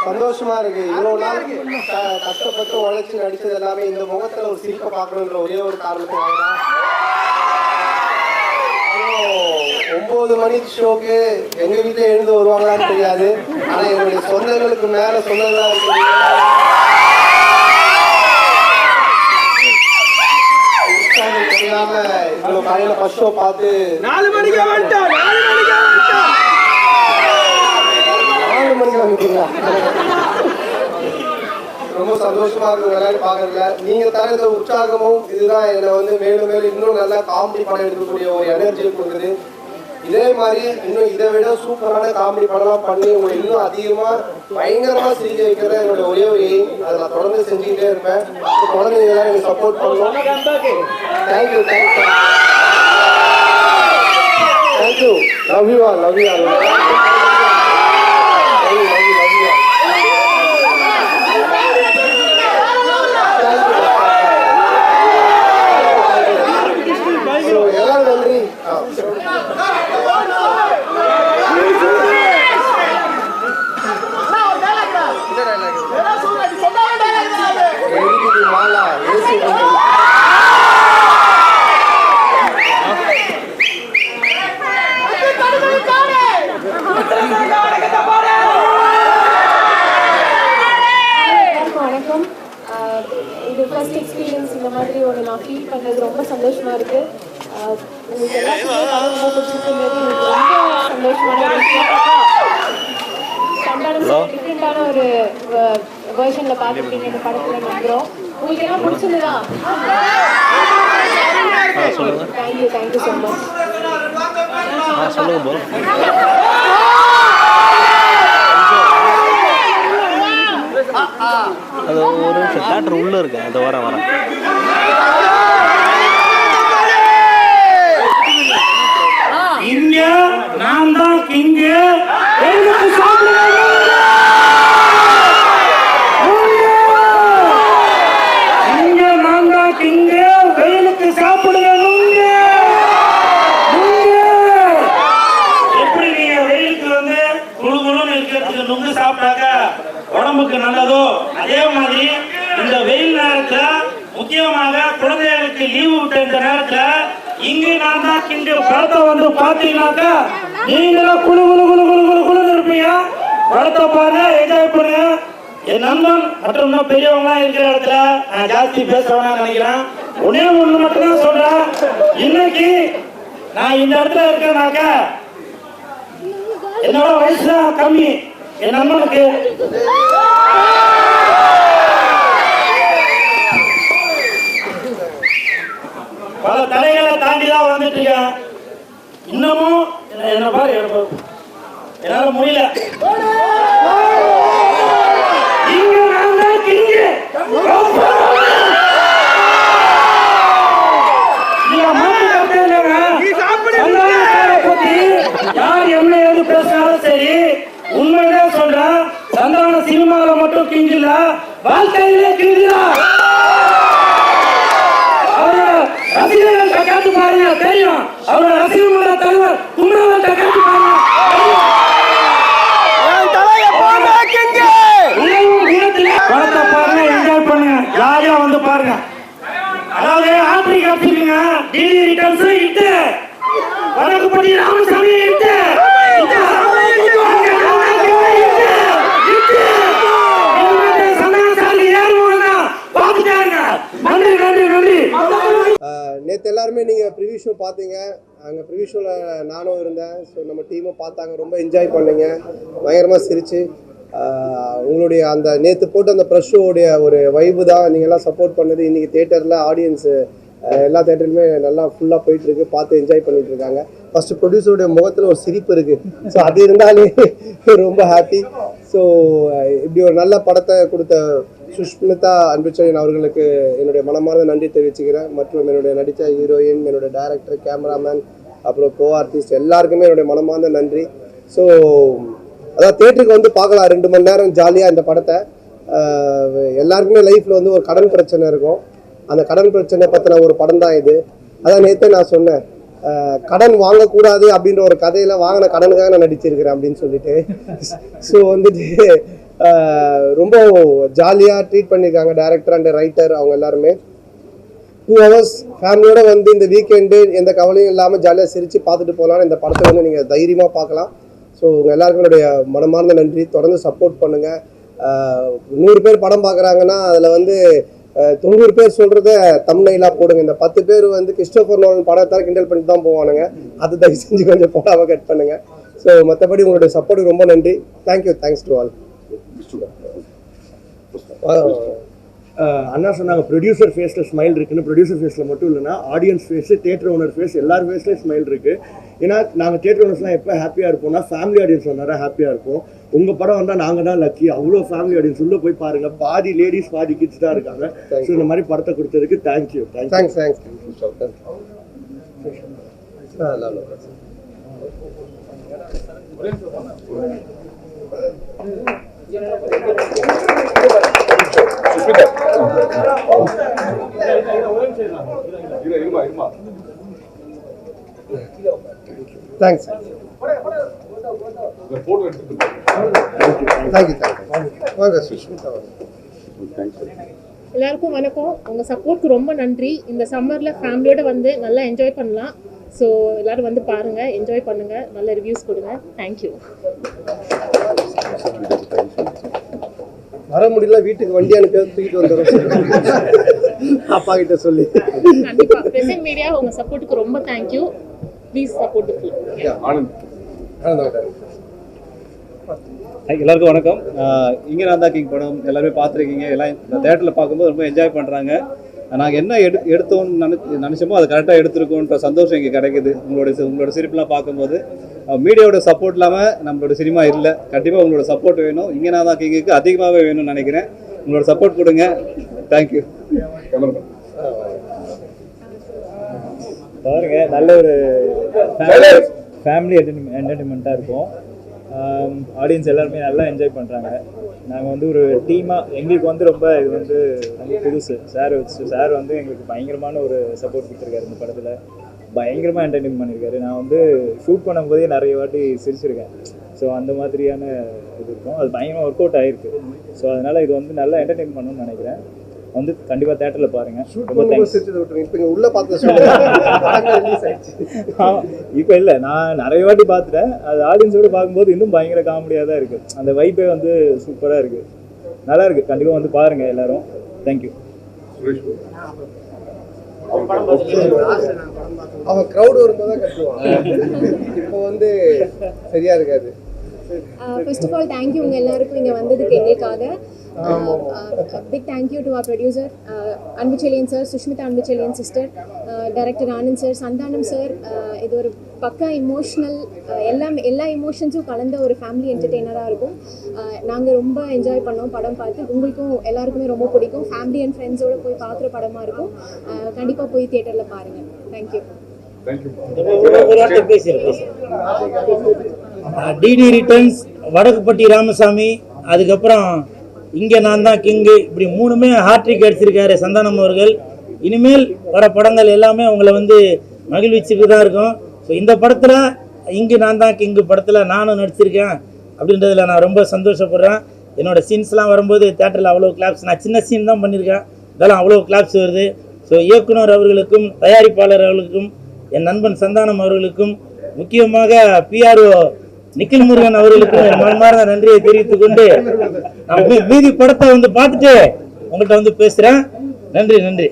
சந்தோஷமா இருக்கு. இவ்வளவு நாள் கஷ்டப்பட்டு உழைச்சி நடிச்சது எல்லாமே இந்த முகத்துல ஒரு சிரிப்பை பார்க்கணுன்ற ஒரே ஒரு காரணத்துக்காக தான். 9 மணி ஷோக்கு எங்க வீட்டுல எழுந்து வருவாங்களான்னு தெரியாது. ஆனா என்னுடைய சொந்தங்களுக்கு மேல சொந்தங்களா இருக்கு. தெரியாம இவ்வளவு காலையில ஃபர்ஸ்ட் ஷோ பார்த்து 4 மணிக்கு வந்துட்டீங்களா? ரொம்ப சந்தோஷமா இருக்கு விளையாட்டு பாக்குறதுல. நீங்க தர இந்த உற்சாகமும் இதுதான் என்னை மேலும் மேலும் இன்னும் நல்லா காமெடி படம் எடுக்கக்கூடிய ஒரு எனர்ஜியை கொடுக்குது. இதே மாதிரி இன்னும் இதை விட சூப்பரான காமெடி படம்லாம் பண்ணி உங்களை இன்னும் அதிகமா பயங்கரமா சிரிக்க வைக்கிறத என்னோட ஒரே ஒரு எய்ம். அதை நான் தொடர்ந்து செஞ்சுக்கிட்டே இருப்பேன். குழந்தைங்க எல்லாம் எனக்கு சப்போர்ட் பண்ணணும். Thank you thank you thank you. Love you all. Love you all. எல்லாரும் நன்றி. மாலா ஏசி வணக்கம். இது ஃபர்ஸ்ட் எக்ஸ்பீரியன்ஸ். இந்த மாதிரி ஒரு நான் ஃபீல் பண்ணது ரொம்ப சந்தோஷமா இருக்கு. உங்களுக்கு எல்லாத்துக்குமே படம் ரொம்ப பிடிச்சிருக்குங்கிறது எனக்கு ரொம்ப சந்தோஷமான விஷயம். டிஃப்ரெண்டான ஒரு வெர்ஷன்ல பார்த்துருக்கீங்க இந்த படத்துல நம்புறோம். உங்களுக்கு எல்லாம் பிடிச்சிருந்ததா? Thank you thank you so much. அது ஒரு நிமிஷம் தியேட்டர் உள்ள இருக்கு. அது வரேன். இங்க நான் தான் கிங்கு. இங்க நான் தான் கிங்கு. வெயிலுக்கு சாப்பிடுங்க. எப்படி நீங்க வெயிலுக்கு குழு குழுன்னு இருக்கிறதுக்கு நுங்கு சாப்பிட்டாக்க உடம்புக்கு நல்லதோ, அதே மாதிரி இந்த வெயில் நேரத்துல முக்கியமாக குழந்தைகளுக்கு லீவு விட்ட இந்த நேரத்துல இங்கு நான் தான் கிங்கு படத்தை பாத்தீங்கன்னாக்கா நீங்களும் குழு குழு குழு குழு குழு குழுன்னு இருப்பீங்க. படத்தை பாருங்க, என்ஜாய் பண்ணுங்க. என் நண்பன் மற்றும் இன்னும் பெரியவங்க இருக்கிற இடத்துல நான் ஜாஸ்தி பேச வேணாம்னு நினைக்கிறேன். ஒன்னே ஒண்ணு மட்டும்தான் சொல்றேன். இன்னைக்கு நான் இந்த இடத்துல இருக்கேன்னாக்கா என்னோட வயசு தான் கம்மி. என் நண்பனுக்கு பல தடைகளை தாண்டி தான் வந்துட்டு இருக்கேன். இன்னமும் என்ன பாரு என்னால முடியல. இங்க நான் தான் கிங்கு. யார் என்ன ஏது பேசினாலும் சரி, உண்மையிலே சொல்றேன். சந்தான சினிமாவில மட்டும் கிங்கு இல்ல, வாழ்க்கையிலே கிங்கு தான். ரசிகர்கள் கேட்டு பாருங்க, தெரியும். அவரோட ரசிகர்களோட தலைவர் குமரவேல் கேட்டு பாருங்க. படத்தை பாருங்க, என்ஜாய் பண்ணுங்க, ஜாலியா பாருங்க. அதாவது ஆட்ரி காப்பிருக்கீங்க. டிடி ரிட்டர்ன்ஸ் இட்டு வடக்குப்பட்டி ராமசாமி இட்டு நேற்று எல்லாருமே நீங்கள் ப்ரிவியூ ஷோ பார்த்தீங்க. அங்கே ப்ரிவியூ ஷோவில் நானும் இருந்தேன். ஸோ நம்ம டீமும் பார்த்தாங்க, ரொம்ப என்ஜாய் பண்ணீங்க, பயங்கரமாக சிரிச்சு. உங்களுடைய அந்த நேற்று போட்டு அந்த ப்ரெஷ் ஷோவுடைய ஒரு வைப்பு தான் நீங்கள்லாம் சப்போர்ட் பண்ணது. இன்றைக்கி தேட்டரில் ஆடியன்ஸு எல்லா தேட்டருமே நல்லா ஃபுல்லாக போயிட்டுருக்கு, பார்த்து என்ஜாய் பண்ணிகிட்டு இருக்காங்க. ஃபஸ்ட்டு ப்ரொடியூசருடைய முகத்தில் ஒரு சிரிப்பு இருக்குது. ஸோ அது இருந்தாலே ரொம்ப ஹாப்பி. ஸோ இப்படி ஒரு நல்ல படத்தை கொடுத்த சுஷ்மிதா அன்புச்செழியன் அவர்களுக்கு என்னுடைய மனமார்ந்த நன்றி தெரிவிச்சுக்கிறேன். மற்றும் என்னுடைய நடித்த ஹீரோயின், என்னுடைய டைரக்டர், கேமராமேன், அப்புறம் கோ ஆர்டிஸ்ட் எல்லாருக்குமே என்னுடைய மனமார்ந்த நன்றி. ஸோ அதான் தேட்டருக்கு பார்க்கலாம் 2 மணி நேரம் ஜாலியாக இந்த படத்தை. எல்லாருக்குமே லைஃப்பில் ஒரு கடன் பிரச்சனை இருக்கும். அந்த கடன் பிரச்சனை பற்றின ஒரு படம் தான் இது. அதான் நேற்றே நான் சொன்னேன், கடன் வாங்கக்கூடாது அப்படின்ற ஒரு கதையில் வாங்கின கடனுக்காக நான் நடிச்சிருக்கிறேன் அப்படின்னு சொல்லிட்டு. ஸோ வந்துட்டு ரொம்ப ஜாலியாக ட்ரீட் பண்ணியிருக்காங்க டைரக்டர் அண்ட் ரைட்டர் அவங்க எல்லாருமே. 2 hours ஃபேமிலியோட வந்து இந்த வீக்கெண்டு எந்த கவலையும் இல்லாமல் ஜாலியாக சிரித்து பார்த்துட்டு போகலான்னு இந்த படத்தை வந்து நீங்கள் தைரியமாக பார்க்கலாம். ஸோ உங்கள் எல்லாருக்கும் என்னுடைய மனமார்ந்த நன்றி. தொடர்ந்து சப்போர்ட் பண்ணுங்கள். 100 பேர் படம் பார்க்குறாங்கன்னா அதில் வந்து 90 பேர் சொல்கிறத தம்ப்நெயிலாக போடுங்க. இந்த 10 பேர் வந்து கிறிஸ்டோபர் நோலன் படத்தை கிண்டல் பண்ணிட்டு தான் போவானுங்க. அது தயவு செஞ்சு கொஞ்சம் போடாமல் கட் பண்ணுங்கள். ஸோ மற்றபடி உங்களுடைய சப்போர்ட்டுக்கு ரொம்ப நன்றி. Thanks to all. அண்ணா சொன்னாங்க ப்ரொடியூசர் ஃபேஸில் ஸ்மைல் இருக்குன்னு. ப்ரொடியூசர் ஃபேஸில் மட்டும் இல்லைன்னா audience face, theatre owner face, எல்லார் ஃபேஸ்லேயும் ஸ்மைல் இருக்குது. ஏன்னா நாங்கள் தியேட்டர் ஓனர்ஸ்லாம் எப்போ ஹாப்பியாக இருப்போம்னா ஃபேமிலி ஆடியன்ஸ் வந்தால் ஹாப்பியாக இருப்போம். உங்கள் படம் வந்தால் நாங்கள் தான் லக்கி. அவ்வளோ ஃபேமிலி ஆடியன்ஸ் உள்ளே போய் பாருங்கள். பாதி லேடிஸ் பாதி கிட்ஸ் தான் இருக்காங்க. ஸோ இந்த மாதிரி படத்தை கொடுத்ததுக்கு தேங்க்யூ. தேங்க்ஸ். தேங்க்ஸ். எல்லாருக்கும் வணக்கம். உங்கள் சப்போர்ட்க்கு ரொம்ப நன்றி. இந்த சம்மரில் ஃபேமிலியோட வந்து நல்லா என்ஜாய் பண்ணலாம். ஸோ எல்லோரும் வந்து பாருங்கள், என்ஜாய் பண்ணுங்கள், நல்ல ரிவ்யூஸ் கொடுங்க. தேங்க்யூ. வர முடியல, வீட்டுக்கு வண்டி அனுப்பி தூக்கிட்டு வந்துடும் அப்பா கிட்ட சொல்லி. கண்டிப்பாக பிரசன்ட் மீடியா உங்கள் சப்போர்ட்டுக்கு ரொம்ப thank you. Please support the film. எல்லாருக்கும் வணக்கம். இங்கே நான் தான் கிங் படம் எல்லாருமே பார்த்துருக்கீங்க. எல்லாம் இந்த தேட்டரில் பார்க்கும்போது ரொம்ப என்ஜாய் பண்ணுறாங்க. நாங்கள் என்ன எடுத்தோம்னு நினச்சோமோ அது கரெக்டாக எடுத்துருக்கோன்ற சந்தோஷம் இங்கே கிடைக்குது. உங்களோட சிரிப்புலாம் பார்க்கும்போது மீடியாவோட சப்போர்ட் இல்லாமல் நம்மளோட சினிமா இல்லை. கண்டிப்பாக உங்களோட சப்போர்ட் வேணும். இங்கே நான் தான் கிங்குக்கு அதிகமாகவே வேணும்னு நினைக்கிறேன். உங்களோட சப்போர்ட் கொடுங்க. தேங்க்யூ. பாருங்க, நல்ல ஒரு ஃபேமிலி என்டர்டைன்மெண்ட்டாக இருக்கும். ஆடியன்ஸ் எல்லாருமே நல்லா என்ஜாய் பண்ணுறாங்க. நாங்கள் வந்து ஒரு டீமாக எங்களுக்கு வந்து ரொம்ப இது வந்து ரொம்ப புதுசு. சார் வந்து எங்களுக்கு பயங்கரமான ஒரு சப்போர்ட் கொடுத்துருக்காரு. இந்த படத்தில் பயங்கரமாக என்டர்டெயின் பண்ணியிருக்காரு. நான் வந்து ஷூட் பண்ணும்போதே நிறைய வாட்டி சிரிச்சிருக்கேன். ஸோ அந்த மாதிரியான இது இருக்கும். அது பயங்கரமாக ஒர்க் அவுட் ஆகிருக்கு. ஸோ அதனால் இது வந்து நல்லா என்டர்டெயின் பண்ணணும்னு நினைக்கிறேன். வந்து கண்டிப்பாக தேட்டரில் பாருங்கள். இப்போ இல்லை, நான் நிறைய வாட்டி பார்த்துட்டேன். அது ஆடியன்ஸோடு பார்க்கும்போது இன்னும் பயங்கர காமெடியாக தான் இருக்குது. அந்த வைப்பே வந்து சூப்பராக இருக்குது, நல்லா இருக்குது. கண்டிப்பாக வந்து பாருங்கள் எல்லாரும். தேங்க்யூ. அவன் க்ரௌட் வரும்போது தான் கட்டுவான். இப்போ வந்து சரியா இருக்காது. ஃபர்ஸ்ட் ஆஃப் ஆல் தேங்க்யூ உங்கள் எல்லாருக்கும் இங்கே வந்ததுக்கு எங்களுக்காக. Big thank you to our producer Anbuchezhiyan sir, Sushmita Anbuchezhiyan sister, director Anand sir, Santhanam sir. இது ஒரு பக்கா இமோஷ்னல், எல்லா இமோஷன்ஸும் கலந்த ஒரு ஃபேமிலி என்டர்டெய்னராக இருக்கும். நாங்கள் ரொம்ப என்ஜாய் பண்ணோம் படம் பார்த்து. உங்களுக்கும் எல்லாருக்குமே ரொம்ப பிடிக்கும். ஃபேமிலி அண்ட் ஃப்ரெண்ட்ஸோடு போய் பார்க்குற படமாக இருக்கும். கண்டிப்பாக போய் தியேட்டரில் பாருங்கள். Thank you. DD returns, Vadakkupatti Ramasamy, அதுக்கப்புறம் இங்கே நான் தான் கிங்கு, இப்படி 3மே ஹாட்ரிக் அடிச்சிருக்காரு சந்தானம் அவர்கள். இனிமேல் வர படங்கள் எல்லாமே உங்களை வந்து மகிழ்விச்சுட்டு தான் இருக்கும். ஸோ இந்த படத்தில் இங்கே நான் தான் கிங்கு படத்தில் நானும் நடிச்சிருக்கேன் அப்படின்றதில் நான் ரொம்ப சந்தோஷப்படுறேன். என்னோடய சீன்ஸ்லாம் வரும்போது தேட்டரில் அவ்வளோ கிளாப்ஸ், நான் சின்ன சீன் தான் பண்ணியிருக்கேன், இதெல்லாம் அவ்வளோ கிளாப்ஸ் வருது. ஸோ இயக்குனர் அவர்களுக்கும் தயாரிப்பாளர் அவர்களுக்கும் என் நண்பன் சந்தானம் அவர்களுக்கும் முக்கியமாக பிஆர்ஓ நிக்கில் முருகன் அவர்களுக்கும் என் மனமார்ந்த நன்றியை தெரிவித்துக் கொண்டு நான் மீதி படத்தை வந்து பார்த்துட்டு உங்கள்கிட்ட வந்து பேசுகிறேன். நன்றி.